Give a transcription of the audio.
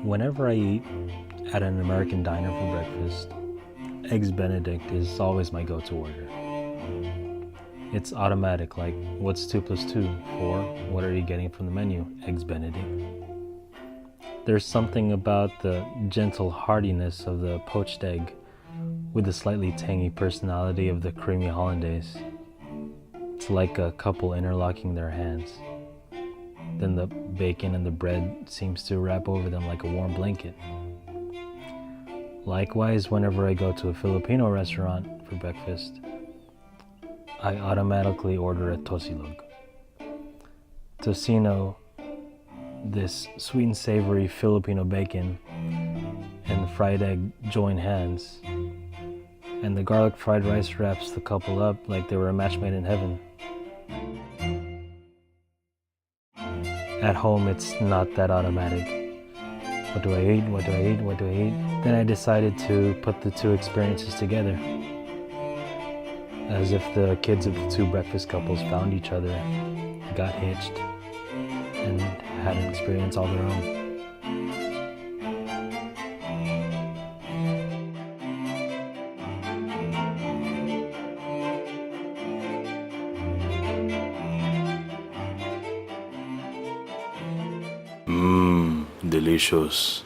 Whenever I eat at an American diner for breakfast, Eggs Benedict is always my go-to order. It's automatic, like, what's 2 plus 2? 4. What are you getting from the menu? Eggs Benedict. There's something about the gentle heartiness of the poached egg with the slightly tangy personality of the creamy hollandaise. It's like a couple interlocking their hands. Then the bacon and the bread seems to wrap over them like a warm blanket. Likewise, whenever I go to a Filipino restaurant for breakfast, I automatically order a Tosilog. Tocino, this sweet and savory Filipino bacon, and fried egg join hands, and the garlic fried rice wraps the couple up like they were a match made in heaven. At home, it's not that automatic. What do I eat? What do I eat? What do I eat? Then I decided to put the two experiences together, as if the kids of the two breakfast couples found each other, got hitched, and had an experience all their own. Delicious.